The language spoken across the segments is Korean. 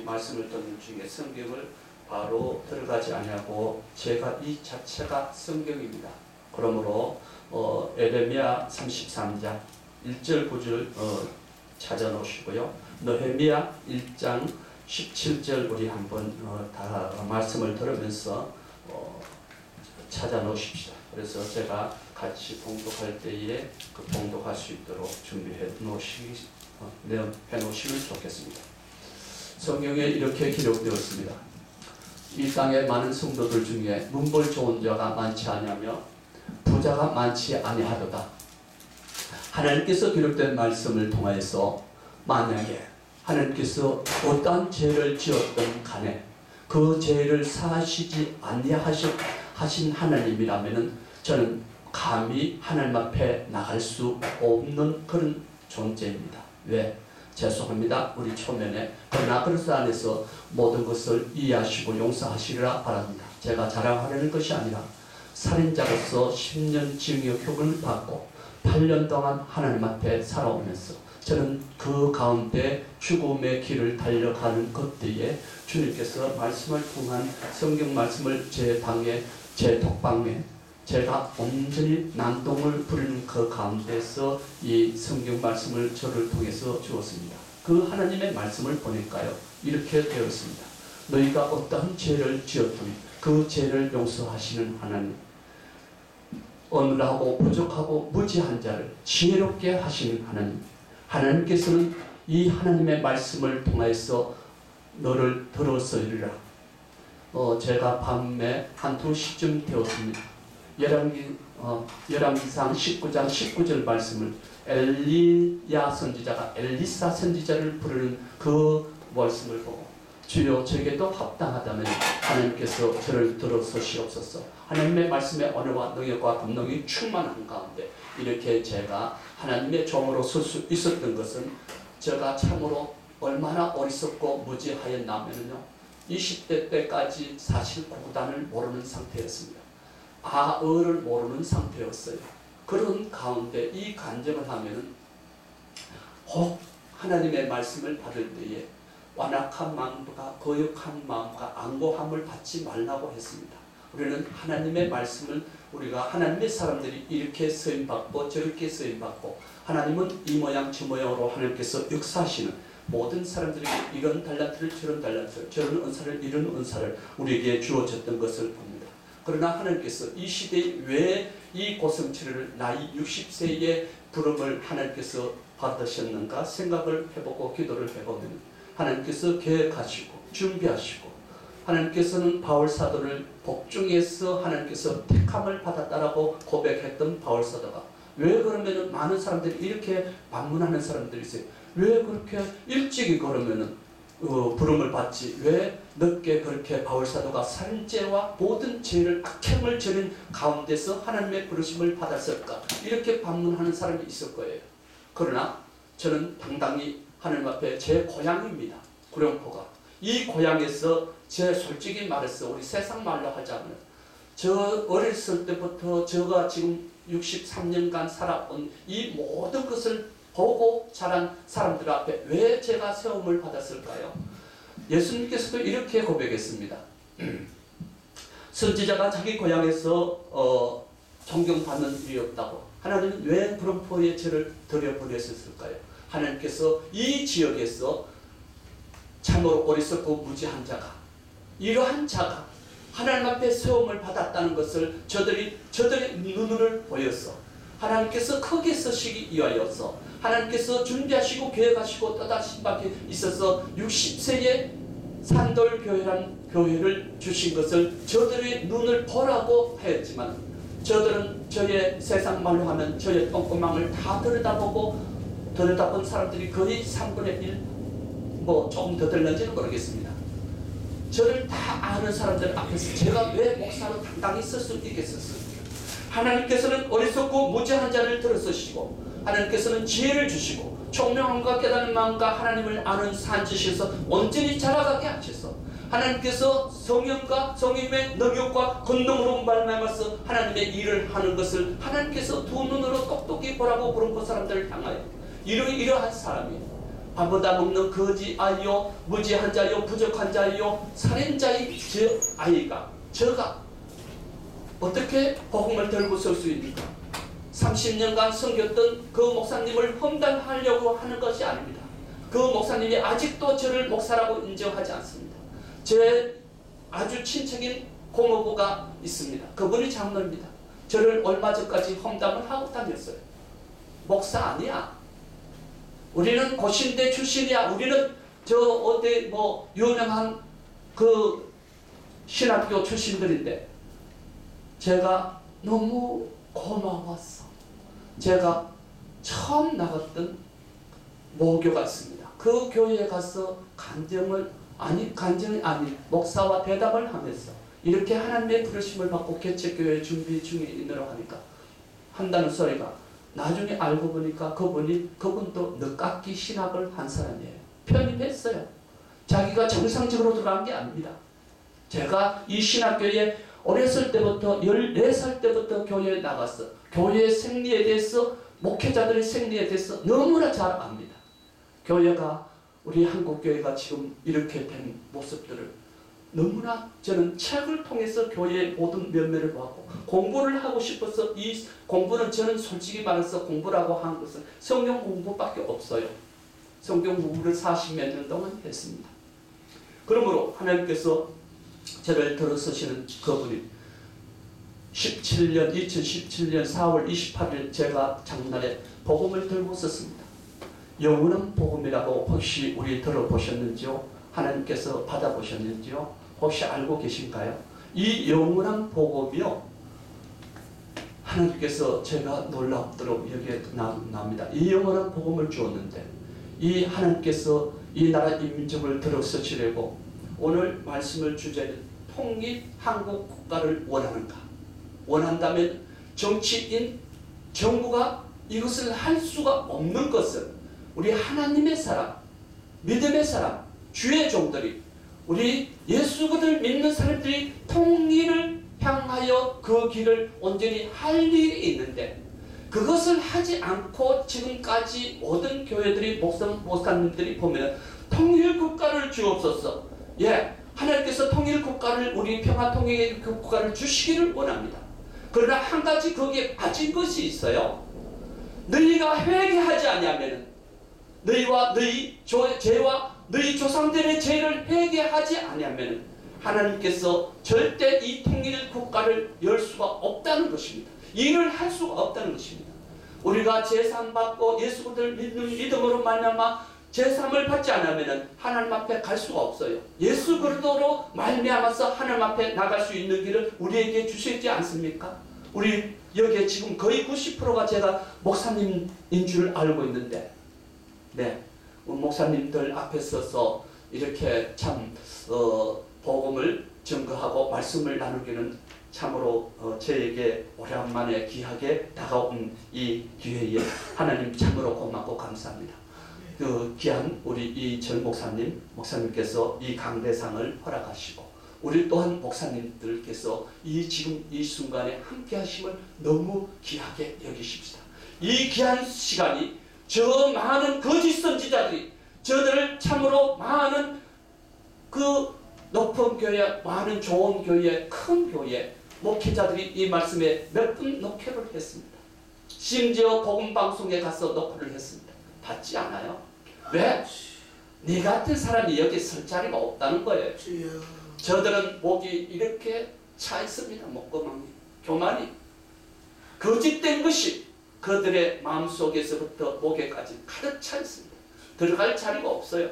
말씀을 듣는 중에 성경을 바로 들어가지 아니하고 제가 이 자체가 성경입니다. 그러므로 에레미야 33장 1절 9절 찾아 놓으시고요. 느헤미야 1장 17절 우리 한번 다 말씀을 들으면서 찾아 놓으십시오. 그래서 제가 같이 봉독할 때에 그 봉독할 수 있도록 준비해 놓으시면 좋겠습니다. 성경에 이렇게 기록되었습니다. 이 땅에 많은 성도들 중에 문벌 좋은 자가 많지 아니하며 부자가 많지 아니하도다. 하나님께서 기록된 말씀을 통하여서 만약에 하나님께서 어떠한 죄를 지었던 간에 그 죄를 사하시지 아니하신 하나님이라면 저는 감히 하나님 앞에 나갈 수 없는 그런 존재입니다. 왜? 죄송합니다. 우리 초면에 그러나 그리스도 안에서 모든 것을 이해하시고 용서하시리라 바랍니다. 제가 자랑하려는 것이 아니라 살인자로서 10년 징역형을 받고 8년 동안 하나님 앞에 살아오면서 저는 그 가운데 죽음의 길을 달려가는 그때에 주님께서 말씀을 통한 성경 말씀을 제 방에 제 독방에 제가 온전히 난동을 부리는 그 가운데서 이 성경 말씀을 저를 통해서 주었습니다. 그 하나님의 말씀을 보니까요 이렇게 되었습니다. 너희가 어떠한 죄를 지었든 그 죄를 용서하시는 하나님, 어눌하고 부족하고 무지한 자를 지혜롭게 하시는 하나님, 하나님께서는 이 하나님의 말씀을 통해서 너를 들어서리라. 제가 밤에 한 2시쯤 되었습니다. 열왕기상 19장 19절 말씀을 엘리야 선지자가 엘리사 선지자를 부르는 그 말씀을 보고 주여 저에게도 합당하다면 하나님께서 저를 들어서시옵소서. 하나님의 말씀의 언어와 능력과 감동이 충만한 가운데 이렇게 제가 하나님의 종으로 설 수 있었던 것은 제가 참으로 얼마나 어리석고 무지하였냐면요 20대 때까지 사실 구구단을 모르는 상태였습니다. 아어를 모르는 상태였어요. 그런 가운데 이 간증을 하면은 혹 하나님의 말씀을 받을 때에 완악한 마음과 거역한 마음과 안고함을 받지 말라고 했습니다. 우리는 하나님의 말씀을 우리가 하나님의 사람들이 이렇게 쓰임받고 저렇게 쓰임받고 하나님은 이 모양 저 모양으로 하나님께서 역사하시는 모든 사람들에게 이런 달란트를 저런 달란트를 저런 은사를 이런 은사를 우리에게 주어졌던 것을 봅니다. 그러나 하나님께서 이 시대에 왜 이 고성치를 나이 60세의 부름을 하나님께서 받으셨는가 생각을 해보고 기도를 해보면 하나님께서 계획하시고 준비하시고 하나님께서는 바울사도를 복중에서 하나님께서 택함을 받았다라고 고백했던 바울사도가 왜 그러면은 많은 사람들이 이렇게 방문하는 사람들이 있어요. 왜 그렇게 일찍이 그러면은 부름을 받지 왜 늦게 그렇게 바울사도가 살인죄와 모든 죄를 악행을 저린 가운데서 하나님의 부르심을 받았을까 이렇게 방문하는 사람이 있을 거예요. 그러나 저는 당당히 하나님 앞에 제 고향입니다. 구룡포가 이 고향에서 제 솔직히 말해서 우리 세상 말로 하자면 저 어렸을 때부터 제가 지금 63년간 살아온 이 모든 것을 보고 자란 사람들 앞에 왜 제가 세움을 받았을까요? 예수님께서도 이렇게 고백했습니다. 선지자가 자기 고향에서 존경받는 일이 없다고 하나님은 왜 구룡포에 저를 들여보내셨을까요? 하나님께서 이 지역에서 참으로 어리석고 무지한 자가 이러한 자가 하나님 앞에 세움을 받았다는 것을 저들의 눈을 보여서 하나님께서 크게 쓰시기 위하여서 하나님께서 준비하시고 계획하시고 떠다신 밖에 있어서 60세에 산돌교회란 교회를 주신 것을 저들의 눈을 보라고 하였지만 저들은 저의 세상 말로 하면 저의 똥구멍을 다 들여다본 사람들이 거의 3분의 1 뭐 조금 더 들는지는 모르겠습니다. 저를 다 아는 사람들 앞에서 제가 왜 목사로 당당히 쓸 수 있겠었습니까? 하나님께서는 어리석고 무지한 자를 들어서시고 하나님께서는 지혜를 주시고 총명함과 깨닫는 마음과 하나님을 아는 산지시에서 온전히 자라가게 하셔서 하나님께서 성령과 성령의 능력과 권능으로 말미암아서 하나님의 일을 하는 것을 하나님께서 두 눈으로 똑똑히 보라고 부른 그 사람들을 향하여 이러한 사람이 밥보다 먹는 거지 아이요, 무지한 자요, 부족한 자요, 살인자의 저 아이가, 저가 어떻게 복음을 들고 설 수 있는가? 30년간 섬겼던 그 목사님을 험담하려고 하는 것이 아닙니다. 그 목사님이 아직도 저를 목사라고 인정하지 않습니다. 제 아주 친척인 고모부가 있습니다. 그분이 장로입니다. 저를 얼마 전까지 험담을 하고 다녔어요. 목사 아니야. 우리는 고신대 출신이야. 우리는 저 어디 뭐 유명한 그 신학교 출신들인데, 제가 너무 고마웠어. 제가 처음 나갔던 모교가 있습니다. 그 교회에 가서 간증이 아니 목사와 대담을 하면서 이렇게 하나님의 부르심을 받고 개척교회 준비 중에 있느라고 하니까 한다는 소리가, 나중에 알고 보니까 그분도 늦깎이 신학을 한 사람이에요. 편입했어요. 자기가 정상적으로 들어간 게 아닙니다. 제가 이 신학교에 어렸을 때부터 14살 때부터 교회에 나갔어. 교회의 생리에 대해서, 목회자들의 생리에 대해서 너무나 잘 압니다. 교회가, 우리 한국교회가 지금 이렇게 된 모습들을 너무나 저는 책을 통해서 교회의 모든 면면을 보았고, 공부를 하고 싶어서, 이 공부는 저는 솔직히 말해서 공부라고 한 것은 성경 공부밖에 없어요. 성경 공부를 40몇 년 동안 했습니다. 그러므로 하나님께서 저를 들어서시는 그분이 2017년 4월 28일 제가 장날에 복음을 들고 썼습니다. 영원한 복음이라고 혹시 우리 들어보셨는지요? 하나님께서 받아보셨는지요? 혹시 알고 계신가요? 이 영원한 복음이요, 하나님께서 제가 놀랍도록 여기에 나옵니다. 이 영원한 복음을 주었는데, 이 하나님께서 이 나라 이 민족을 들어서시려고 오늘 말씀을 주제는 통일 한국 국가를 원하는가? 원한다면 정치인, 정부가 이것을 할 수가 없는 것은 우리 하나님의 사람, 믿음의 사람, 주의 종들이, 우리 예수를 믿는 사람들이 통일을 향하여 그 길을 온전히 할 일이 있는데, 그것을 하지 않고 지금까지 모든 교회들이, 목사님들이 보면 통일 국가를 주옵소서. 예, 하나님께서 통일 국가를, 우리 평화 통일 국가를 주시기를 원합니다. 그러나 한 가지 거기에 빠진 것이 있어요. 너희가 회개하지 않으면, 너희와 너희 죄와 너희 조상들의 죄를 회개하지 않으면 하나님께서 절대 이 통일 국가를 열 수가 없다는 것입니다. 일을 할 수가 없다는 것입니다. 우리가 제삼 받고 예수를 믿는 믿음으로 말미암아 제삼을 받지 않으면 하나님 앞에 갈 수가 없어요. 예수 그리스도로 말미암아서 하나님 앞에 나갈 수 있는 길을 우리에게 주시지 않습니까? 우리 여기에 지금 거의 90%가 제가 목사님인 줄 알고 있는데, 네, 목사님들 앞에 서서 이렇게 참 복음을 증거하고 말씀을 나누기는 참으로 저에게 오랜만에 귀하게 다가온 이 기회에 하나님 참으로 고맙고 감사합니다. 그 귀한 우리 이 전 목사님께서 이 강대상을 허락하시고, 우리 또한 목사님들께서 지금 이 순간에 함께 하심을 너무 귀하게 여기십시다. 이 귀한 시간이 저 많은 거짓 선지자들이, 저들을 참으로 많은 그 높은 교회, 많은 좋은 교회, 큰 교회 목회자들이 이 말씀에 몇 분 녹회를 했습니다. 심지어 복음방송에 가서 녹화를 했습니다. 받지 않아요? 왜? 네 같은 사람이 여기 설 자리가 없다는 거예요. 저들은 목이 이렇게 차 있습니다. 목구멍이, 교만이 거짓된 것이 그들의 마음속에서부터 목에까지 가득 차 있습니다. 들어갈 자리가 없어요.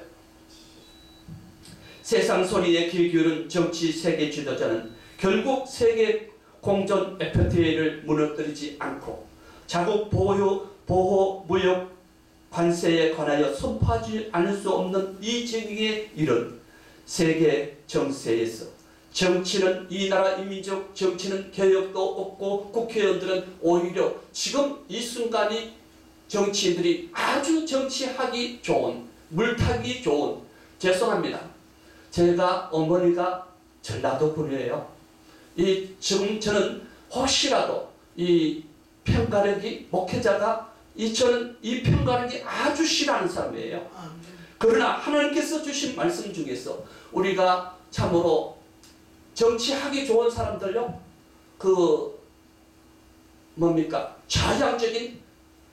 세상 소리에 귀 기울인 정치 세계 지도자는 결국 세계 공존 FTA를 무너뜨리지 않고 자국 보호 무역 관세에 관하여 선포하지 않을 수 없는 이 정의에 이른 세계 정세에서 정치는, 이 나라 이민족 정치는 개혁도 없고, 국회의원들은 오히려 지금 이 순간이 정치인들이 아주 정치하기 좋은, 물타기 좋은, 죄송합니다, 제가 어머니가 전라도 분이에요. 지금 저는 혹시라도 이 편가르기 목회자가 저는 이 편가르기 아주 싫어하는 사람이에요. 그러나 하나님께서 주신 말씀 중에서 우리가 참으로 정치하기 좋은 사람들요, 뭡니까? 좌향적인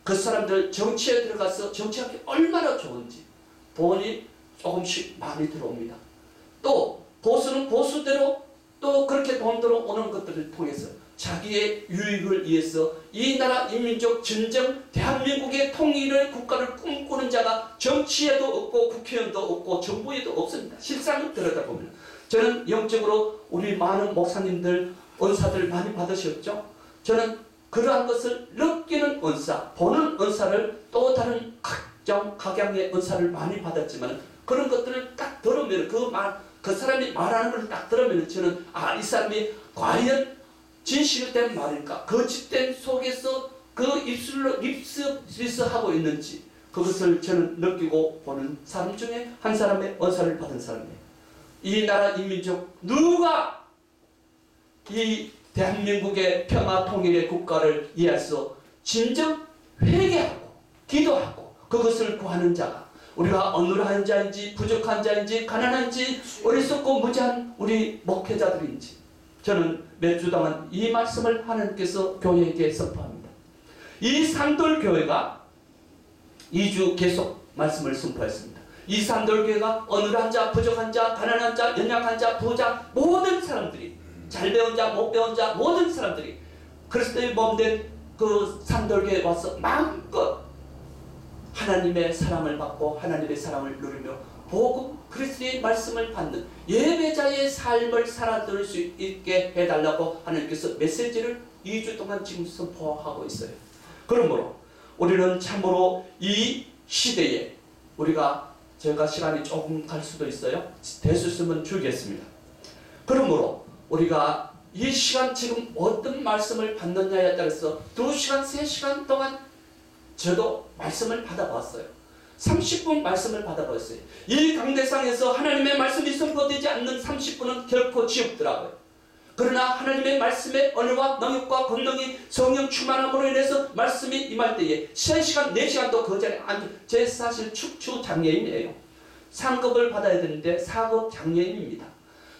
그 사람들 정치에 들어가서 정치하기 얼마나 좋은지 돈이 조금씩 많이 들어옵니다. 또 보수는 보수대로 또 그렇게 돈 들어오는 것들을 통해서 자기의 유익을 위해서 이 나라 인민족 진정 대한민국의 통일의 국가를 꿈꾸는 자가 정치에도 없고 국회의원도 없고 정부에도 없습니다. 실상을 들여다보면 저는 영적으로 우리 많은 목사님들 은사들 많이 받으셨죠. 저는 그러한 것을 느끼는 은사, 보는 은사를 또 다른 각양의 은사를 많이 받았지만 그런 것들을 딱 들으면 그 사람이 말하는 걸 딱 들으면 저는 이 사람이 과연 진실된 말일까? 거짓된 속에서 그 입술로 립서비스하고 있는지 그것을 저는 느끼고 보는 사람 중에 한 사람의 은사를 받은 사람이에요. 이 나라 인민족 누가 이 대한민국의 평화 통일의 국가를 위해서 진정 회개하고 기도하고 그것을 구하는 자가 우리가 어눌한 자인지 부족한 자인지 가난한지 어리석고 무지한 우리 목회자들인지 저는 몇 주 동안 이 말씀을 하나님께서 교회에게 선포합니다. 이 산돌교회가 2주 계속 말씀을 선포했습니다. 이 산돌교회가 어눌한 자, 부족한 자, 가난한 자, 연약한 자, 부자 모든 사람들이 잘 배운 자, 못 배운 자 모든 사람들이 그리스도의 몸된 그 산돌교회에 와서 마음껏 하나님의 사랑을 받고 하나님의 사랑을 누리며 복음 그리스도의 말씀을 받는 예배자의 삶을 살아들 수 있게 해달라고 하나님께서 메시지를 2주 동안 지금 선포하고 있어요. 그러므로 우리는 참으로 이 시대에 제가 시간이 조금 갈 수도 있어요. 될 수 있으면 줄겠습니다. 그러므로 우리가 이 시간 지금 어떤 말씀을 받느냐에 따라서 2시간, 3시간 동안 저도 말씀을 받아봤어요. 30분 말씀을 받아봤어요. 이 강대상에서 하나님의 말씀이 선포되지 않는 30분은 결코 지옥더라고요. 그러나 하나님의 말씀의 언어와 능력과 권능이 성령 충만함으로 인해서 말씀이 임할 때에 3시간, 4시간도 그 자리에 제 사실 축추 장애인이에요. 상급을 받아야 되는데 4급 장애인입니다.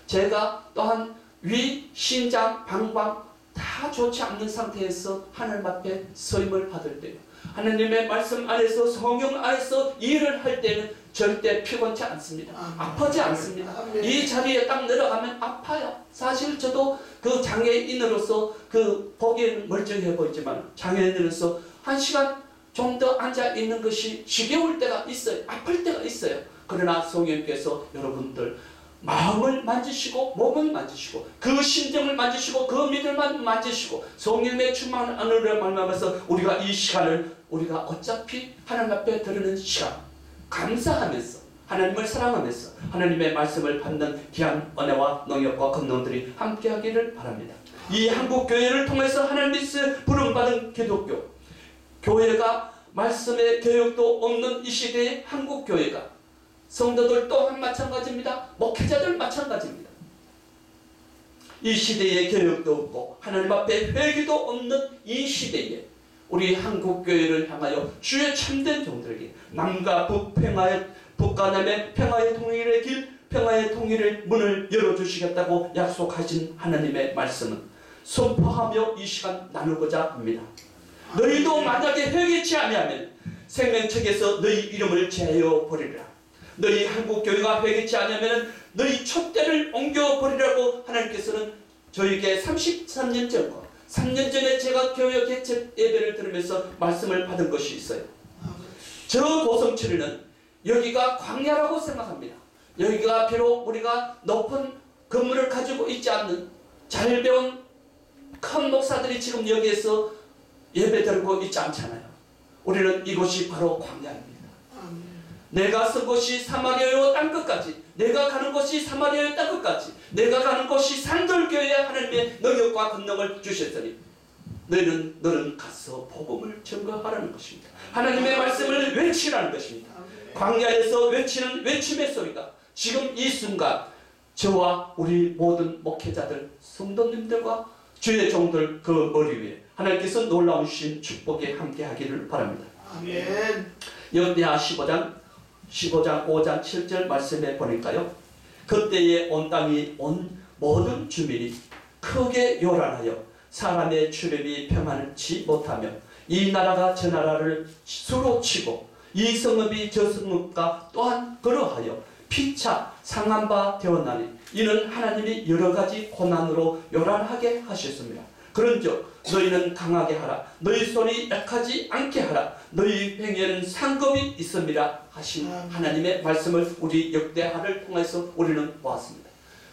제가 또한 위, 신장, 방광 다 좋지 않는 상태에서 하나님 앞에 서임을 받을 때요. 하나님의 말씀 안에서 성령 안에서 일을 할 때는 절대 피곤치 않습니다. 아프지 않습니다. 이 자리에 딱 내려가면 아파요. 사실 저도 그 장애인으로서 보기에는 멀쩡해 보이지만 장애인으로서 1시간 좀 더 앉아 있는 것이 지겨울 때가 있어요. 아플 때가 있어요. 그러나 성령께서 여러분들 마음을 만지시고 몸을 만지시고 그 심정을 만지시고 그 믿음을 만지시고 성령의 충만한 안으로 말미암아서 우리가 이 시간을 우리가 어차피 하나님 앞에 드리는 시간 감사하면서 하나님을 사랑하면서 하나님의 말씀을 받는 귀한 은혜와 능력과 권능들이 함께하기를 바랍니다. 이 한국교회를 통해서 하나님께서 부름받은 기독교 교회가 말씀의 교육도 없는 이 시대의 한국교회가 성도들 또한 마찬가지입니다. 목회자들 마찬가지입니다. 이 시대에 교육도 없고 하나님 앞에 회개도 없는 이 시대에 우리 한국교회를 향하여 주의 참된 종들에게 남과 북 평화의 북과 남의 평화의 통일의 길 평화의 통일의 문을 열어주시겠다고 약속하신 하나님의 말씀은 선포하며 이 시간 나누고자 합니다. 너희도 만약에 회개치 아니하면 생명책에서 너희 이름을 제하여 버리리라. 너희 한국교회가 회개치 않으면 너희 촛대를 옮겨버리라고 하나님께서는 저에게 33년 전과 3년 전에 제가 교회 개최 예배를 들으면서 말씀을 받은 것이 있어요. 저 고성철이는 여기가 광야라고 생각합니다. 여기가 비록 우리가 높은 건물을 가지고 있지 않는 잘 배운 큰 목사들이 지금 여기에서 예배 드리고 있지 않잖아요. 우리는 이곳이 바로 광야입니다. 내가 쓴 곳이 사마리아요 땅끝까지 내가 가는 곳이 사마리아요 땅끝까지 내가 가는 곳이 산돌교회에 하나님의 능력과 권능을 주셨으니 너는 가서 복음을 증거하라는 것입니다. 하나님의 말씀을 외치라는 것입니다. 광야에서 외치는 외침의 소리가 지금 이 순간 저와 우리 모든 목회자들 성도님들과 주의 종들 그 머리 위에 하나님께서 놀라우신 축복에 함께하기를 바랍니다. 아멘. 역대하 15장 15장 5장 7절 말씀에 보니까요. 그때에 온 땅이 온 모든 주민이 크게 요란하여 사람의 출입이 평안치 못하며 이 나라가 저 나라를 수로 치고 이 성읍이 저 성읍과 또한 그러하여 피차 상한 바 되었나니 이는 하나님이 여러가지 고난으로 요란하게 하셨습니다. 그런즉 너희는 강하게 하라. 너희 손이 약하지 않게 하라. 너희 행위에는 상급이 있음이라 하신 하나님의 말씀을 우리 역대하를 통해서 우리는 보았습니다.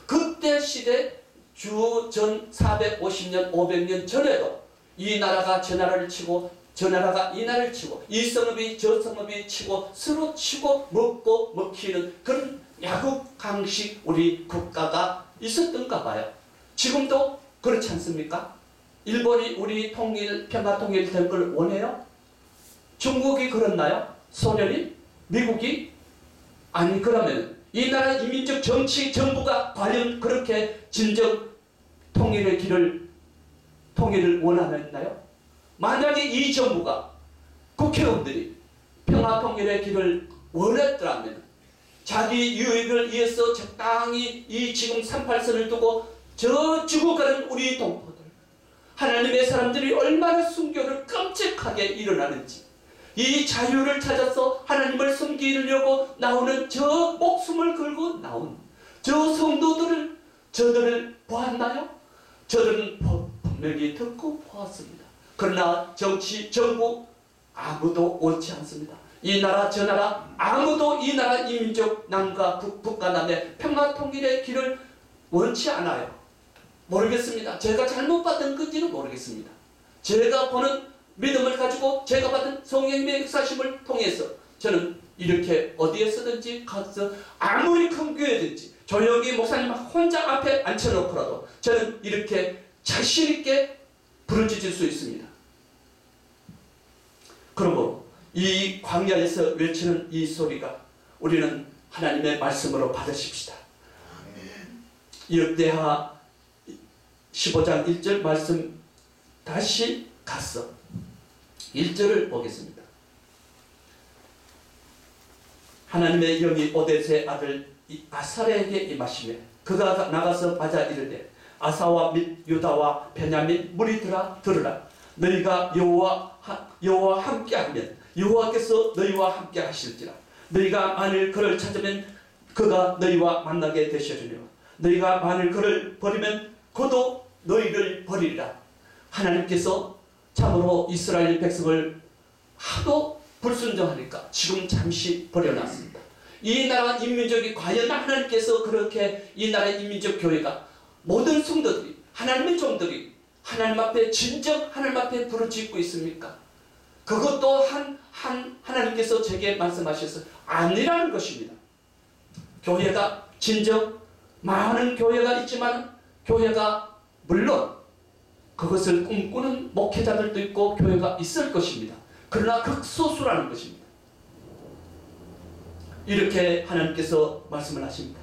그때 시대 주전 450년 500년 전에도 이 나라가 저 나라를 치고 저 나라가 이 나라를 치고 이 성읍이 저 성읍이 치고 서로 치고 먹고 먹히는 그런 야국 강식 우리 국가가 있었던가 봐요. 지금도 그렇지 않습니까? 일본이 우리 평화 통일될 걸 원해요? 중국이 그렇나요? 소련이? 미국이? 아니, 그러면 이 나라 이민족 정치 정부가 과연 그렇게 진정 통일을 원하나요? 만약에 이 정부가 국회의원들이 평화 통일의 길을 원했더라면 자기 유익을 위해서 적당히 이 지금 38선을 두고 저 죽어가는 우리 동포들, 하나님의 사람들이 얼마나 순교를 끔찍하게 일어나는지, 이 자유를 찾아서 하나님을 섬기려고 나오는 저 목숨을 걸고 나온 저 성도들을 저들을 보았나요? 저들은 분명히 듣고 보았습니다. 그러나 정치, 정부 아무도 옳지 않습니다. 이 나라 저 나라 아무도 이 나라 이민족 남과 북과 남의 평화 통일의 길을 원치 않아요. 모르겠습니다. 제가 잘못 받은 건지는 모르겠습니다. 제가 보는 믿음을 가지고 제가 받은 성령님의 역사심을 통해서 저는 이렇게 어디에서든지 가서 아무리 큰 교회든지 조용히 목사님 혼자 앞에 앉혀놓고라도 저는 이렇게 자신있게 부르짖을 수 있습니다. 그러므로 이 광야에서 외치는 이 소리가 우리는 하나님의 말씀으로 받으십시다. 역대하 15장 1절 말씀 다시 갔어. 1절을 보겠습니다. 하나님의 영이 오뎃의 아들 아사랴에게 임하시며 그가 나가서 맞아 이르되 아사와 및 유다와 베냐민 무리들아 들으라. 너희가 여호와와 함께하면 여호와께서 너희와 함께 하실지라. 너희가 만일 그를 찾으면 그가 너희와 만나게 되시리라. 너희가 만일 그를 버리면 그도 너희를 버리리라. 하나님께서 참으로 이스라엘 백성을 하도 불순종하니까 지금 잠시 버려놨습니다. 이 나라 인민족이 과연 하나님께서 그렇게 이 나라 인민족 교회가 모든 성도들이 하나님의 종들이 하나님 앞에 진정 하나님 앞에 부르짖고 있습니까? 그것도 하나님께서 제게 말씀하셔서 아니라는 것입니다. 교회가 진정 많은 교회가 있지만 교회가 물론 그것을 꿈꾸는 목회자들도 있고 교회가 있을 것입니다. 그러나 극소수라는 것입니다. 이렇게 하나님께서 말씀을 하십니다.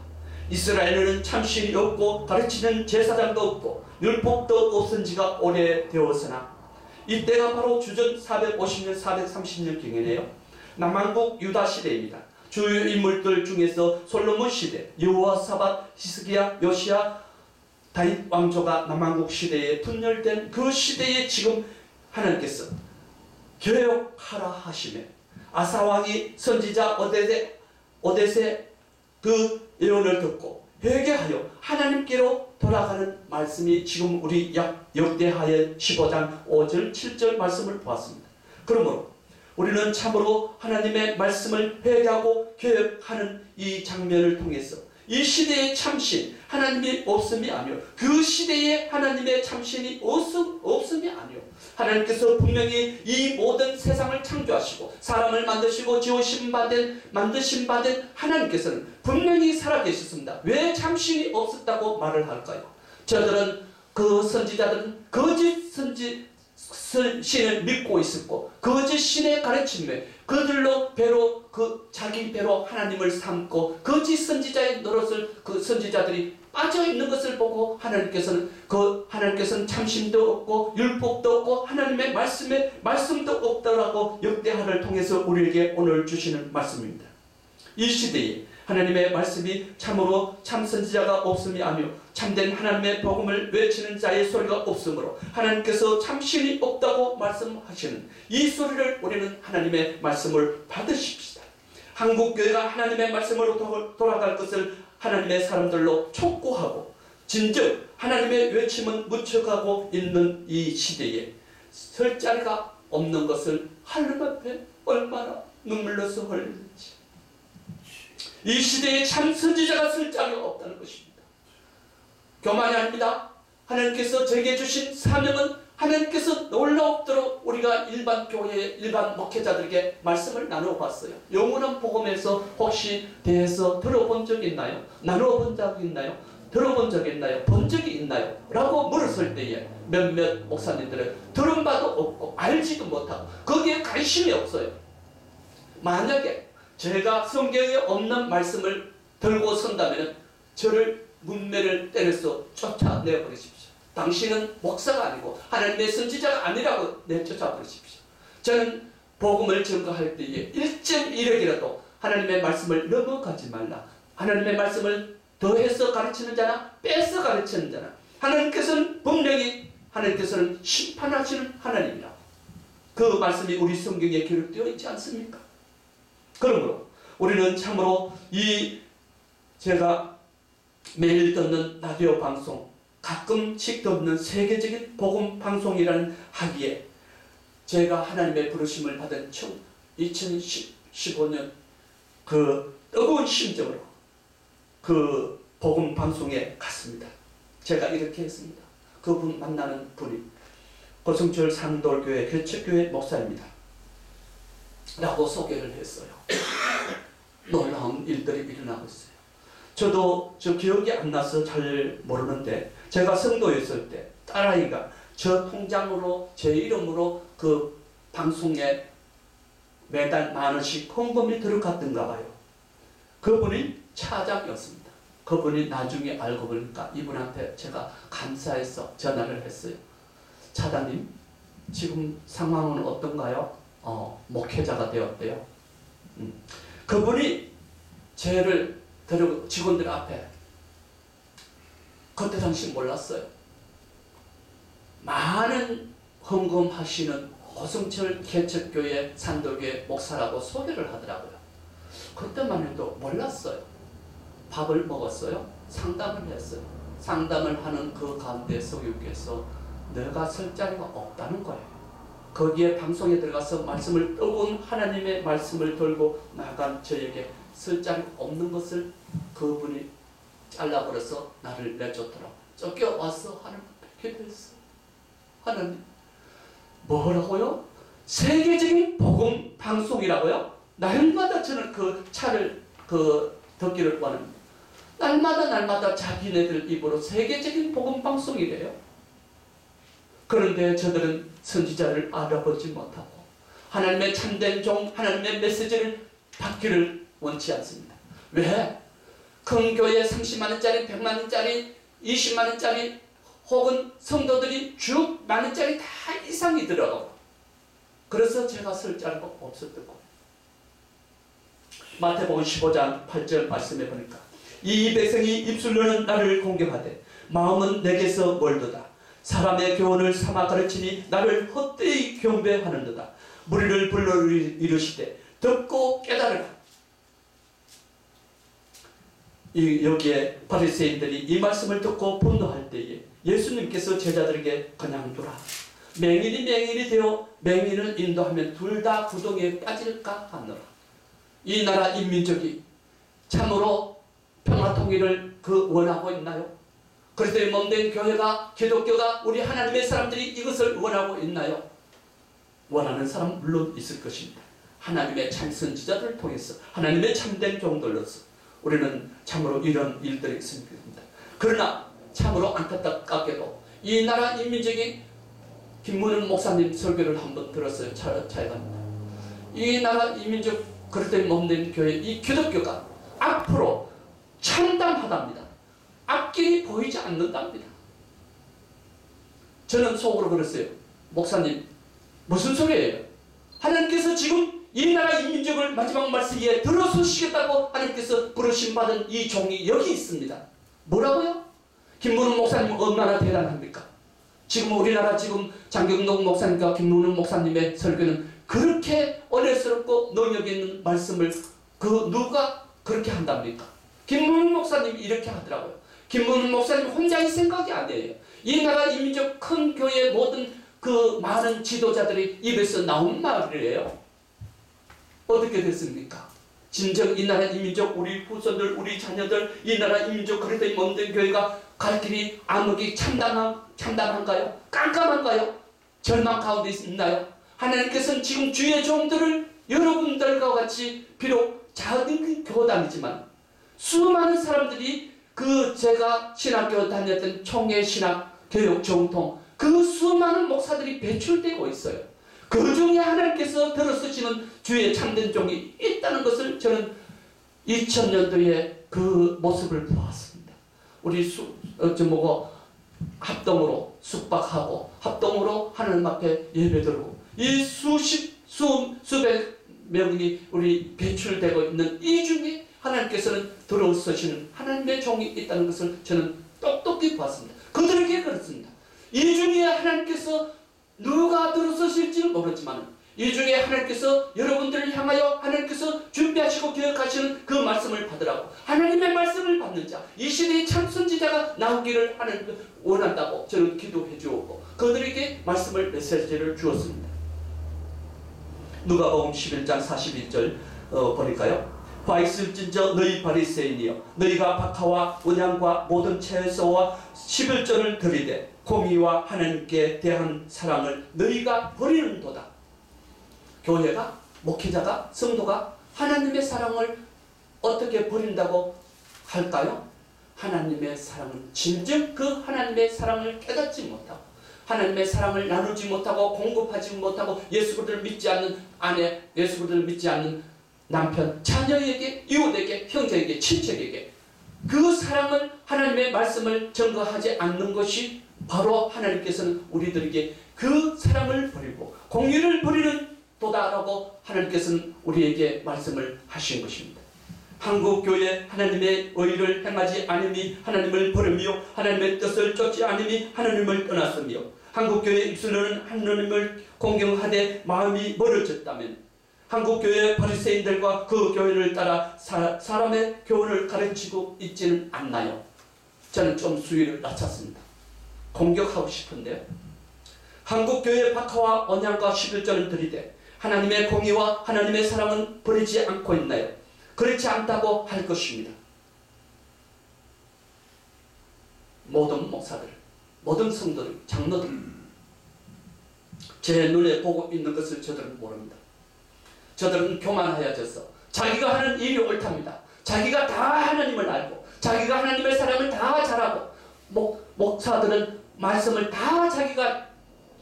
이스라엘에는 참신이 없고 가르치는 제사장도 없고 율법도 없고 선지가 오래되었으나 이때가 바로 주전 450년 430년 경이네요. 남한국 유다 시대입니다. 주요 인물들 중에서 솔로몬 시대, 여호사밧, 히스기야, 요시야, 다윗 왕조가 남한국 시대에 분열된 그 시대에 지금 하나님께서 개혁하라 하시며 아사 왕이 선지자 오뎃의 그 예언을 듣고 회개하여 하나님께로 돌아가는 말씀이 지금 우리 역대하의 15장 5절 7절 말씀을 보았습니다. 그러므로 우리는 참으로 하나님의 말씀을 회개하고 개혁하는 이 장면을 통해서 이 시대의 참신 하나님이 없음이 아니요 그 시대에 하나님의 참신이 없음이 아니요 하나님께서 분명히 이 모든 세상을 창조하시고 사람을 만드시고 만드신 바된 하나님께서는 분명히 살아계셨습니다. 왜 참신이 없었다고 말을 할까요? 저들은 그 선지자들은 거짓 신을 믿고 있었고 거짓 신의 가르침에 그들로 자기 배로 하나님을 삼고 거짓 선지자의 노릇을 그 선지자들이 빠져 있는 것을 보고 하나님께서는 참심도 없고 율법도 없고 하나님의 말씀도 없다라고 역대하를 통해서 우리에게 오늘 주시는 말씀입니다. 이 시대에 하나님의 말씀이 참으로 참 선지자가 없음이 아니요 참된 하나님의 복음을 외치는 자의 소리가 없으므로 하나님께서 참 신이 없다고 말씀하시는 이 소리를 우리는 하나님의 말씀을 받으십시다. 한국교회가 하나님의 말씀으로 돌아갈 것을 하나님의 사람들로 촉구하고 진즉 하나님의 외침은 묻혀가고 있는 이 시대에 설 자리가 없는 것을 하나님 앞에 얼마나 눈물로서 흘리는지, 이 시대에 참 선지자가 설 자리가 없다는 것입니다. 교만이 아닙니다. 하나님께서 제게 주신 사명은 하나님께서 놀라웠도록 우리가 일반 교회 일반 목회자들에게 말씀을 나눠봤어요. 영원한 복음에서 혹시 대해서 들어본 적 있나요? 나눠본 적 있나요? 들어본 적 있나요? 본 적이 있나요? 라고 물었을 때에 몇몇 목사님들은 들은 바도 없고 알지도 못하고 거기에 관심이 없어요. 만약에 제가 성경에 없는 말씀을 들고 선다면 저를 문매를 때려서 쫓아내버리십시오. 당신은 목사가 아니고 하나님의 선지자가 아니라고 내쫓아버리십시오. 저는 복음을 증거할 때에 1.1억이라도 하나님의 말씀을 넘어가지 말라. 하나님의 말씀을 더해서 가르치는 자나 빼서 가르치는 자나 하나님께서는 분명히 하나님께서는 심판하시는 하나님이라. 그 말씀이 우리 성경에 기록되어 있지 않습니까? 그러므로 우리는 참으로 이 제가 매일 듣는 라디오 방송, 가끔씩 듣는 세계적인 복음 방송이라는 하기에 제가 하나님의 부르심을 받은 2015년 그 뜨거운 심정으로 그 복음 방송에 갔습니다. 제가 이렇게 했습니다. 그분 만나는 분이 고성철 상돌교회 개척교회 목사입니다. 라고 소개를 했어요. 놀라운 일들이 일어나고 있어요. 저도 저 기억이 안 나서 잘 모르는데 제가 성도였을 때 딸아이가 저 통장으로 제 이름으로 그 방송에 매달 10,000원씩 헌금이 들어갔던가 봐요. 그분이 차장이었습니다. 그분이 나중에 알고 보니까 이분한테 제가 감사해서 전화를 했어요. 차장님, 지금 상황은 어떤가요? 목회자가 되었대요. 그분이 저를 데리고 직원들 앞에, 그때 당시 몰랐어요. 많은 헌금하시는 고성철 개척교회 산돌교회 목사라고 소개를 하더라고요. 그때만 해도 몰랐어요. 밥을 먹었어요. 상담을 했어요. 상담을 하는 그 가운데 성육께서 내가 설 자리가 없다는 거예요. 거기에 방송에 들어가서 말씀을 뜨거운 하나님의 말씀을 들고 나간 저에게 설 자리가 없는 것을 그분이 잘라버려서 나를 내쫓더라고. 쫓겨와서 하나님 앞에 기도했어. 하나님, 뭐라고요? 세계적인 복음 방송이라고요? 날마다 저는 그 차를 듣기를 원합니다. 날마다 자기네들 입으로 세계적인 복음 방송이래요. 그런데 저들은 선지자를 알아보지 못하고 하나님의 참된 종, 하나님의 메시지를 받기를 원치 않습니다. 왜? 큰 교회 30만 원짜리, 100만 원짜리, 20만 원짜리 혹은 성도들이 쭉 만 원짜리 다 이상이 들어가고, 그래서 제가 설 자리가 없었던 거예요. 마태복음 15장 8절 말씀해 보니까 이 백성이 입술로는 나를 공경하되 마음은 내게서 멀도다. 사람의 교훈을 삼아 가르치니 나를 헛되이 경배하는도다. 무리를 불러 이르시되 듣고 깨달으라. 여기에 바리새인들이 이 말씀을 듣고 분노할 때에 예수님께서 제자들에게 그냥 두라. 맹인이 되어 맹인을 인도하면 둘 다 구덩이에 빠질까 하노라. 이 나라 인민족이 참으로 평화통일을 원하고 있나요? 그리스도의 몸된 교회가, 기독교가, 우리 하나님의 사람들이 이것을 원하고 있나요? 원하는 사람 물론 있을 것입니다. 하나님의 참 선지자들을 통해서, 하나님의 참된 종들로서 우리는 참으로 이런 일들이 있습니다. 그러나 참으로 안타깝게도 이 나라 인민족이, 김문은 목사님 설교를 한번 들었어요. 차에 갑니다. 이 나라 인민족 그리스도의 몸된 교회, 이 기독교가 앞으로 참담하답니다. 앞길이 보이지 않는답니다. 저는 속으로 그랬어요. 목사님, 무슨 소리예요? 하나님께서 지금 이 나라 이 민족을 마지막 말씀에 들어서시겠다고 하나님께서 부르심 받은 이 종이 여기 있습니다. 뭐라고요? 김문훈 목사님 얼마나 대단합니까? 지금 우리나라 지금 장경동 목사님과 김문훈 목사님의 설교는 그렇게 어려스럽고 능력 있는 말씀을 누가 그렇게 한답니까? 김문훈 목사님이 이렇게 하더라고요. 김문훈 목사님 혼자의 생각이 아니에요. 이 나라 이 민족 큰 교회 모든 그 많은 지도자들이 입에서 나온 말이에요. 어떻게 됐습니까? 진정 이 나라 이 민족 우리 후손들 우리 자녀들 이 나라 이 민족 그래도 몸된 교회가 갈 길이 암흑이 참담한가요? 깜깜한가요? 절망 가운데 있나요? 하나님께서는 지금 주의 종들을 여러분들과 같이 비록 작은 교단이지만 수많은 사람들이 제가 신학교 다녔던 총회신학 교육 정통 그 수많은 목사들이 배출되고 있어요. 그 중에 하나님께서 들어서시는 주의 참된 종이 있다는 것을 저는 2000년도에 그 모습을 보았습니다. 우리 합동으로 숙박하고 합동으로 하나님 앞에 예배드리고 이 수백 명이 우리 배출되고 있는 이 중에 하나님께서는 들어서시는 하나님의 종이 있다는 것을 저는 똑똑히 보았습니다. 그들에게 그렇습니다. 이 중에 하나님께서 누가 들어서실지는 모르지만 이 중에 하나님께서 여러분들을 향하여 하나님께서 준비하시고 계획하시는 그 말씀을 받으라고 하나님의 말씀을 받는 자 이 시대의 참 선지자가 나오기를 하나님 원한다고 저는 기도해 주었고 그들에게 말씀을 메시지를 주었습니다. 누가복음 11장 41절 보니까요. 화 있을진저 너희 바리새인이여 너희가 박하와 온양과 모든 채소와 11조를 드리되 공의와 하나님께 대한 사랑을 너희가 버리는도다. 교회가 목회자가 성도가 하나님의 사랑을 어떻게 버린다고 할까요? 하나님의 사랑은 진정 그 하나님의 사랑을 깨닫지 못하고 하나님의 사랑을 나누지 못하고 공급하지 못하고 예수 그리스도를 믿지 않는 아내 예수 그리스도를 믿지 않는 남편, 자녀에게, 이웃에게, 형제에게, 친척에게 그 사랑을 하나님의 말씀을 증거하지 않는 것이 바로 하나님께서는 우리들에게 그 사랑을 버리고 공의를 버리는 도다라고 하나님께서는 우리에게 말씀을 하신 것입니다. 한국교회 하나님의 의를 행하지 않음이 하나님을 버리며 하나님의 뜻을 쫓지 않음이 하나님을 떠났으며 한국교회 입술로는 하나님을 공경하되 마음이 멀어졌다면 한국교회 바리새인들과 그 교회를 따라 사람의 교훈을 가르치고 있지는 않나요? 저는 좀 수위를 낮췄습니다. 공격하고 싶은데요. 한국교회 박하와 언양과 11조를 드리되 하나님의 공의와 하나님의 사랑은 버리지 않고 있나요? 그렇지 않다고 할 것입니다. 모든 목사들, 모든 성도들, 장로들 제 눈에 보고 있는 것을 저들은 모릅니다. 저들은 교만하여져서 자기가 하는 일이 옳답니다. 자기가 다 하나님을 알고 자기가 하나님의 사랑을 다 잘하고 목사들은 말씀을 다 자기가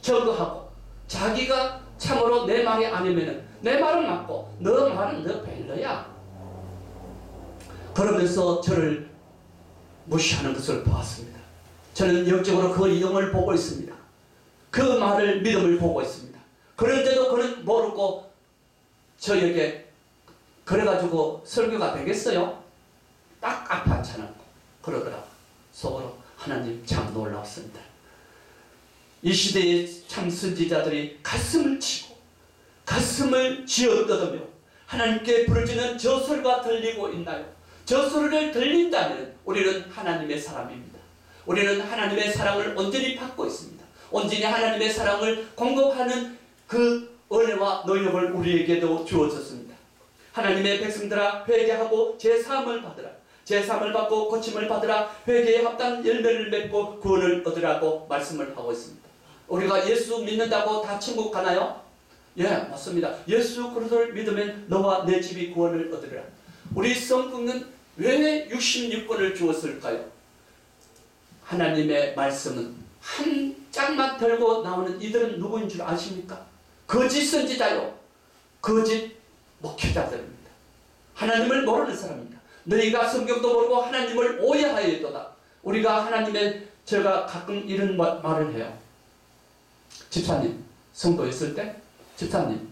적어하고 자기가 참으로 내 말이 아니면 내 말은 맞고 너 말은 너 별로야 그러면서 저를 무시하는 것을 보았습니다. 저는 영적으로 그 영을 보고 있습니다. 그 말을 믿음을 보고 있습니다. 그런데도 그는 모르고 저에게 그래가지고 설교가 되겠어요? 딱 앞에 앉혀놓고 그러더라고. 속으로 하나님 참 놀랍습니다. 이 시대의 참 선지자들이 가슴을 치고 가슴을 쥐어뜯으며 하나님께 부르짖는 저 소리가 들리고 있나요? 저 소리를 들린다면 우리는 하나님의 사람입니다. 우리는 하나님의 사랑을 온전히 받고 있습니다. 온전히 하나님의 사랑을 공급하는 그 은혜와 능력을 우리에게도 주어졌습니다. 하나님의 백성들아 회개하고 제사함을 받으라. 제사함을 받고 고침을 받으라. 회개에 합당한 열매를 맺고 구원을 얻으라고 말씀을 하고 있습니다. 우리가 예수 믿는다고 다 천국 가나요? 예, 맞습니다. 예수 그리스도를 믿으면 너와 내 집이 구원을 얻으리라. 우리 성경은 왜 66권을 주었을까요? 하나님의 말씀은 한 짝만 들고 나오는 이들은 누구인 줄 아십니까? 거짓 선지자요. 거짓 목회자들입니다. 하나님을 모르는 사람입니다. 너희가 성경도 모르고 하나님을 오해하였도다. 우리가 하나님의 제가 가끔 이런 말을 해요. 집사님 성도했을 때 집사님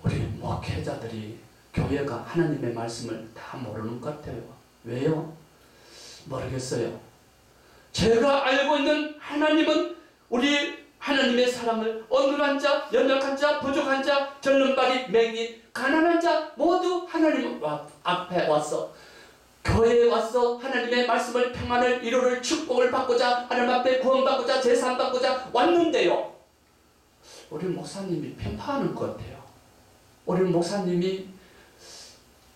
우리 목회자들이 교회가 하나님의 말씀을 다 모르는 것 같아요. 왜요? 모르겠어요. 제가 알고 있는 하나님은 우리 하나님의 사람을 어눌한 자, 연약한 자, 부족한 자, 절름발이, 맹인, 가난한 자 모두 하나님 앞에 와서 교회에 와서 하나님의 말씀을 평안을 이루를 축복을 받고자 하나님 앞에 구원받고자 제사받고자 왔는데요. 우리 목사님이 편파하는 것 같아요. 우리 목사님이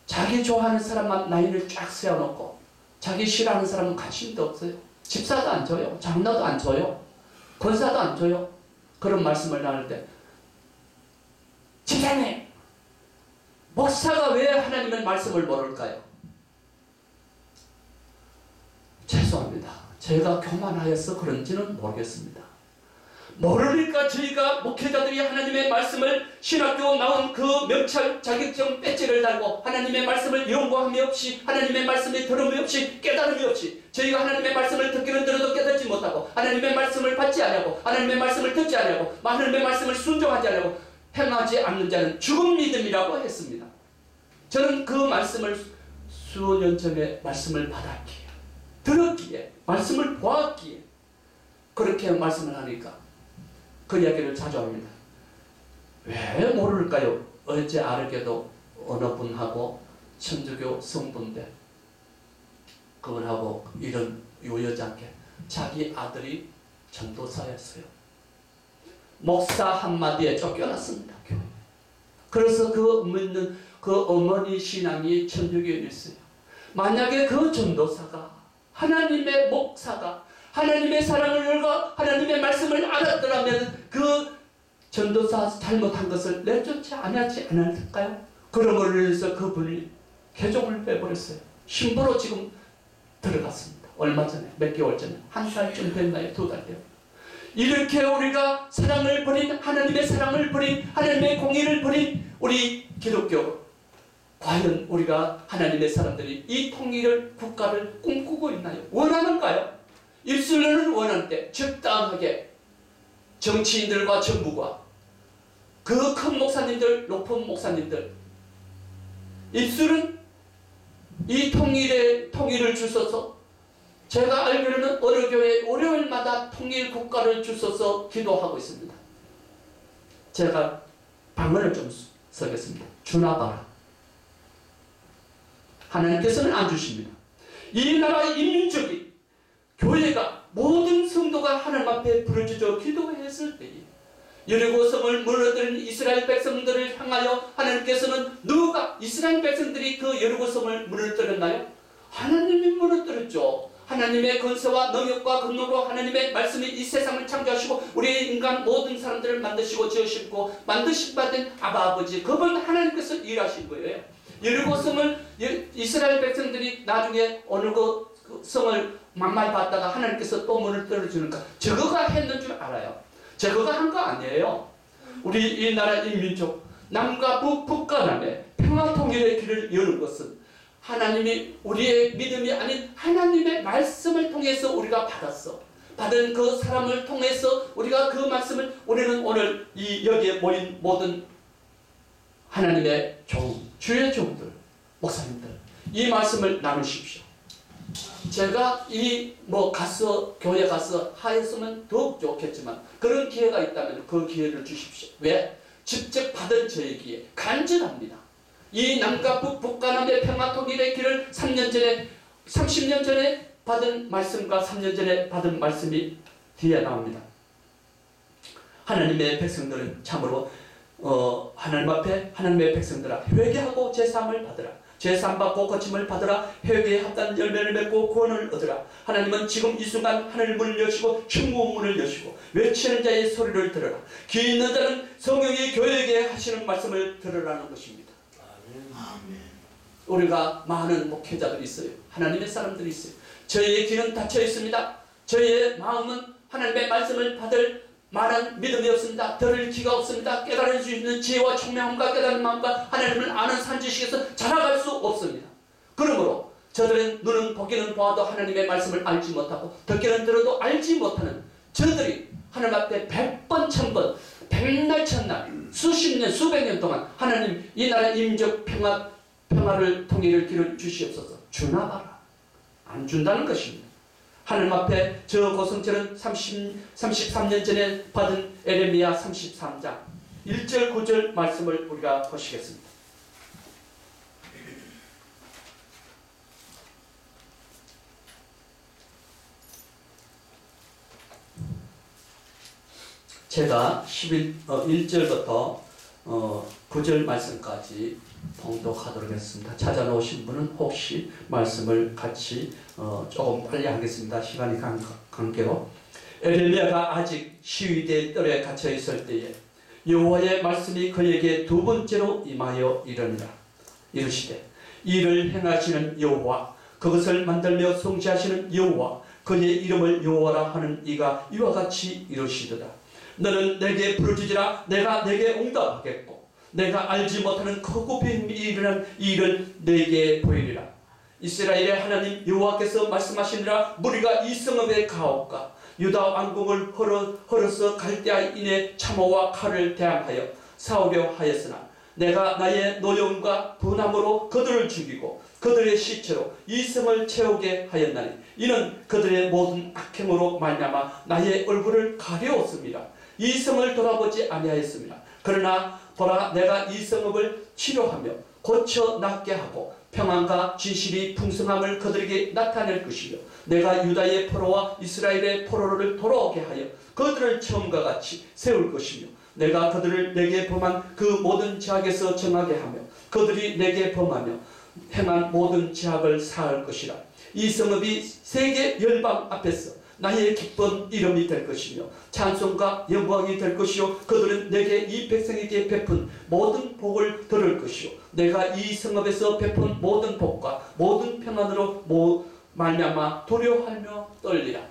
자기 좋아하는 사람만 라인을 쫙 세워놓고 자기 싫어하는 사람은 관심도 없어요. 집사도 안 줘요. 장로도 안 줘요. 권사도 안 줘요. 그런 말씀을 나눌 때 집사님, 목사가 왜 하나님의 말씀을 모를까요? 죄송합니다. 제가 교만하여서 그런지는 모르겠습니다. 모르니까 저희가 목회자들이 하나님의 말씀을 신학교 나온 그 명찰 자격증 배지를 달고 하나님의 말씀을 연구함이 없이 하나님의 말씀의 들음이 없이 깨달음이 없이 저희가 하나님의 말씀을 듣기는 들어도 깨닫지 못하고 하나님의 말씀을 받지 않냐고 하나님의 말씀을 듣지 않냐고 하나님의 말씀을 순종하지 않냐고 행하지 않는 자는 죽은 믿음이라고 했습니다. 저는 그 말씀을 수년 전에 말씀을 받았기에 들었기에 말씀을 보았기에 그렇게 말씀을 하니까 그 이야기를 자주 합니다. 왜 모를까요? 어제 알게도 어느 분하고 천주교 성분대 그분하고 이런 우여지않게 자기 아들이 전도사였어요. 목사 한마디에 쫓겨났습니다. 교회. 그래서 그 믿는 그 어머니 신앙이 천주교였어요. 만약에 그 전도사가 하나님의 목사가 하나님의 사랑을 열고 하나님의 말씀을 알았더라면 그 전도사 잘못한 것을 내쫓지 않았을까요? 그러므로 인해서 그분이 개종을 빼버렸어요. 신부로 지금 들어갔습니다. 얼마 전에, 몇 개월 전에, 한 달쯤 됐나요? 2달 돼요. 이렇게 우리가 사랑을 버린 하나님의 사랑을 버린 하나님의 공의를 버린 우리 기독교, 과연 우리가 하나님의 사람들이 이 통일을 국가를 꿈꾸고 있나요? 원하는가요? 입술로는 원하는데 적당하게 정치인들과 정부가 그 큰 목사님들, 높은 목사님들 입술은 이 통일을 주셔서 제가 알기로는 어느 교회 월요일마다 통일 국가를 주셔서 기도하고 있습니다. 제가 방언을 좀 쓰겠습니다. 주나봐라. 하나님께서는 안 주십니다. 이 나라의 인민족이 교회가 모든 성도가 하나님 앞에 부르짖어 기도했을 때에 여리고 성을 무너뜨린 이스라엘 백성들을 향하여 하나님께서는 누가 이스라엘 백성들이 그 여리고 성을 무너뜨렸나요? 하나님이 무너뜨렸죠. 하나님의 권세와 능력과 근로로 하나님의 말씀이 이 세상을 창조하시고 우리 인간 모든 사람들을 만드시고 지으시고 만드신 받은 아버지 그분 하나님께서 일하신 거예요. 여리고 성을 이스라엘 백성들이 나중에 어느 그 성을 만만히 봤다가 하나님께서 또 문을 떨어주니까 저거가 했는 줄 알아요. 저거가 한 거 아니에요. 우리 이 나라 인민족 남과 북, 북과 남의 평화통일의 길을 여는 것은 하나님이 우리의 믿음이 아닌 하나님의 말씀을 통해서 우리가 받은 그 사람을 통해서 우리가 그 말씀을 우리는 오늘 이 여기에 모인 모든 하나님의 주의 종들 목사님들 이 말씀을 나누십시오. 제가 교회 가서 하였으면 더욱 좋겠지만 그런 기회가 있다면 그 기회를 주십시오. 왜? 직접 받은 저에게 간절합니다. 이 남과 북, 북과 남의 평화통일의 길을 30년 전에 받은 말씀과 3년 전에 받은 말씀이 뒤에 나옵니다. 하나님의 백성들은 참으로 하나님 앞에 하나님의 백성들아 회개하고 제사함을 받으라. 제사함 받고 거침을 받으라. 회개에 합당한 열매를 맺고 구원을 얻으라. 하나님은 지금 이 순간 하늘 문을 여시고 천국 문을 여시고 외치는 자의 소리를 들으라. 귀 있는 자는 성령이 교회에게 하시는 말씀을 들으라는 것입니다. 아멘. 우리가 많은 목회자들이 있어요. 하나님의 사람들이 있어요. 저희의 귀는 닫혀 있습니다. 저희의 마음은 하나님의 말씀을 받을 많은 믿음이 없습니다. 들을 귀가 없습니다. 깨달을 수 있는 지혜와 총명함과 깨달은 마음과 하나님을 아는 산지식에서 자라갈 수 없습니다. 그러므로 저들은 눈은 보기는 보아도 하나님의 말씀을 알지 못하고 듣기는 들어도 알지 못하는 저들이 하나님 앞에 100번 1000번 백날 천날 수십 년 수백 년 동안 하나님 이 나라의 임적 평화를 통일을 기를 주시옵소서. 주나 봐라. 안 준다는 것입니다. 하나님 앞에 저 고성철은 33년 전에 받은 에레미야 33장 1절 9절 말씀을 우리가 보시겠습니다. 제가 1절부터 9절 말씀까지 봉독하도록 하겠습니다. 찾아놓으신 분은 혹시 말씀을 같이 조금 빨리 하겠습니다. 시간이 관계로. 에레미야가 아직 시위대의 뜰에 갇혀 있을 때에 여호와의 말씀이 그에게 두 번째로 임하여 이르시되 이를 행하시는 여호와 그것을 만들며 성취하시는 여호와 그의 이름을 여호와라 하는 이가 이와 같이 이르시도다. 너는 내게 부르짖으라. 내가 내게 응답하겠고 내가 알지 못하는 크고 비밀이 일어난 이 일을 내게 보이리라. 이스라엘의 하나님 여호와께서 말씀하시니라. 무리가 이 성읍에 가옵까 유다 왕궁을 헐어서 갈대아인의 참호와 칼을 대항하여 싸우려 하였으나 내가 나의 노여움과 분함으로 그들을 죽이고 그들의 시체로 이 성을 채우게 하였나니 이는 그들의 모든 악행으로 말미암아 나의 얼굴을 가려웠습니다. 이 성을 돌아보지 아니하였습니다. 그러나 보라, 내가 이 성읍을 치료하며 고쳐 낫게 하고 평안과 진실이 풍성함을 그들에게 나타낼 것이며 내가 유다의 포로와 이스라엘의 포로를 돌아오게 하여 그들을 처음과 같이 세울 것이며 내가 그들을 내게 범한 그 모든 죄악에서 정하게 하며 그들이 내게 범하며 행한 모든 죄악을 사할 것이라. 이 성읍이 세계 열방 앞에서 나의 기쁜 이름이 될 것이며 찬송과 영광이 될 것이요 그들은 내게 이 백성에게 베푼 모든 복을 들을 것이요 내가 이 성읍에서 베푼 모든 복과 모든 평안으로 말미암아 두려워하며 떨리라.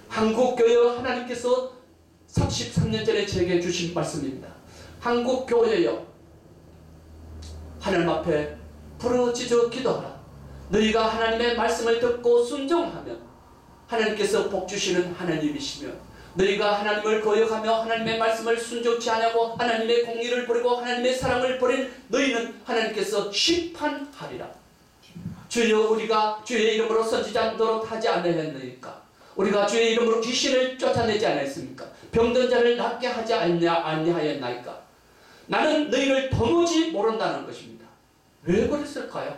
한국교회 하나님께서 33년 전에 제게 주신 말씀입니다. 한국교회여 하나님 앞에 부르짖어 기도하라. 너희가 하나님의 말씀을 듣고 순종하면 하나님께서 복 주시는 하나님이시며 너희가 하나님을 거역하며 하나님의 말씀을 순종치 않고 하나님의 공의를 버리고 하나님의 사랑을 버린 너희는 하나님께서 심판하리라. 주여 우리가 주의 이름으로 선지자 노릇 하지 않았느니까? 우리가 주의 이름으로 귀신을 쫓아내지 않았습니까? 병든 자를 낫게 하지 아니하였나이까? 나는 너희를 도무지 모른다는 것입니다. 왜 그랬을까요?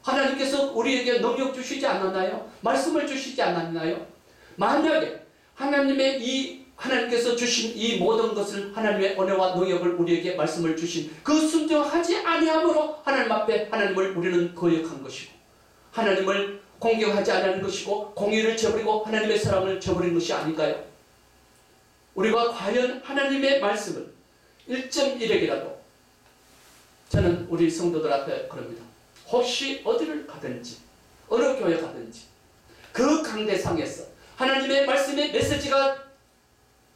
하나님께서 우리에게 능력 주시지 않았나요? 말씀을 주시지 않았나요? 만약에 하나님께서 주신 이 모든 것을 하나님의 은혜와 능력을 우리에게 말씀을 주신 그 순종하지 아니함으로 하나님 앞에 하나님을 우리는 거역한 것이고 하나님을 공경하지 않는 것이고 공의를 저버리고 하나님의 사랑을 저버린 것이 아닐까요? 우리가 과연 하나님의 말씀을 1.1액이라도 저는 우리 성도들 앞에 그럽니다. 혹시 어디를 가든지 어느 교회 가든지 그 강대상에서 하나님의 말씀의 메시지가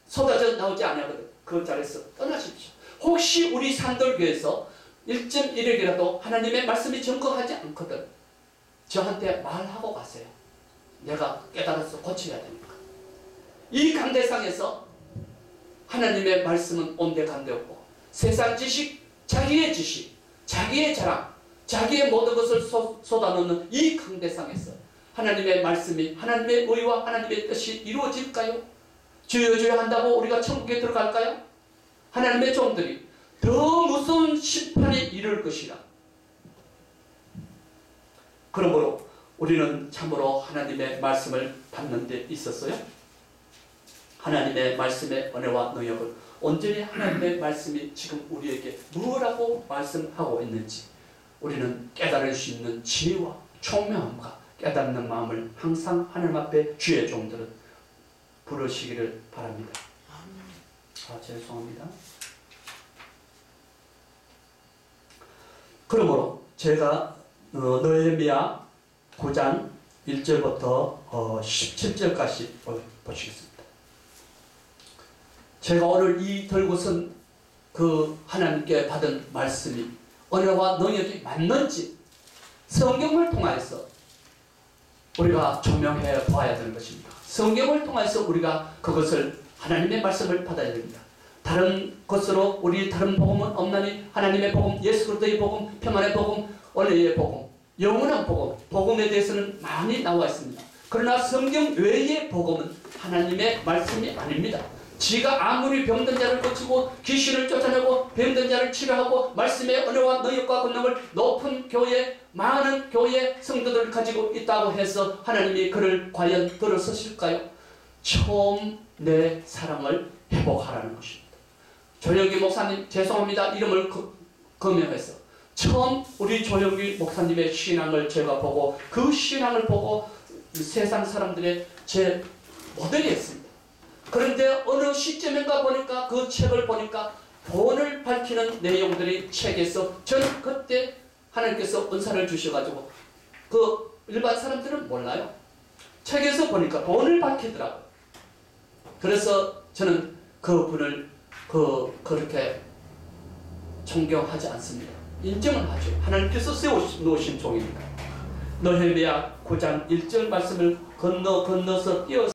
쏟아져 나오지 않거든 그 자리에서 떠나십시오. 혹시 우리 산돌교에서 1.1액이라도 하나님의 말씀이 정거하지 않거든 저한테 말하고 가세요. 내가 깨달아서 고쳐야 되니까. 이 강대상에서 하나님의 말씀은 온데간데 없고 세상 지식, 자기의 지식, 자기의 자랑, 자기의 모든 것을 쏟아놓는 이 강대상에서 하나님의 말씀이 하나님의 의와 하나님의 뜻이 이루어질까요? 주여 주여 한다고 우리가 천국에 들어갈까요? 하나님의 종들이 더 무서운 심판이 이를 것이라. 그러므로 우리는 참으로 하나님의 말씀을 받는 데 있었어요. 하나님의 말씀의 은혜와 능력을 온전히 하나님의 말씀이 지금 우리에게 무엇라고 말씀하고 있는지 우리는 깨달을 수 있는 지혜와 총명함과 깨닫는 마음을 항상 하나님 앞에 주의 종들은 부르시기를 바랍니다. 죄송합니다. 그러므로 제가 느헤미야 9장 1절부터 17절까지 보시겠습니다. 제가 오늘 이 들고선 그 하나님께 받은 말씀이 은혜와 능력이 맞는지 성경을 통해서 우리가 조명해 보아야 되는 것입니다. 성경을 통해서 우리가 그것을 하나님의 말씀을 받아야 됩니다. 다른 것으로 우리 다른 복음은 없나니 하나님의 복음, 예수 그리스도의 복음, 평안의 복음, 원래의 복음, 영원한 복음, 복음에 대해서는 많이 나와 있습니다. 그러나 성경 외의 복음은 하나님의 말씀이 아닙니다. 지가 아무리 병든 자를 고치고 귀신을 쫓아내고 병든 자를 치료하고 말씀의 은혜와 능력과 권능을 높은 교회, 많은 교회 성도들을 가지고 있다고 해서 하나님이 그를 과연 들어서실까요? 처음 내 사랑을 회복하라는 것입니다. 조영기 목사님 죄송합니다. 이름을 거명해서 처음 우리 조영기 목사님의 신앙을 제가 보고 그 신앙을 보고 세상 사람들의 제 모델이 했습니다. 그런데 어느 시점인가 보니까 그 책을 보니까 본을 밝히는 내용들이 책에서 저는 그때 하나님께서 은사를 주셔가지고 그 일반 사람들은 몰라요. 책에서 보니까 본을 밝히더라고요. 그래서 저는 그 분을 그렇게 존경하지 않습니다. 인정을 하죠. 하나님께서 세워놓으신 종이니까. 느헤미야 9장 1절 말씀을 건너서 띄어서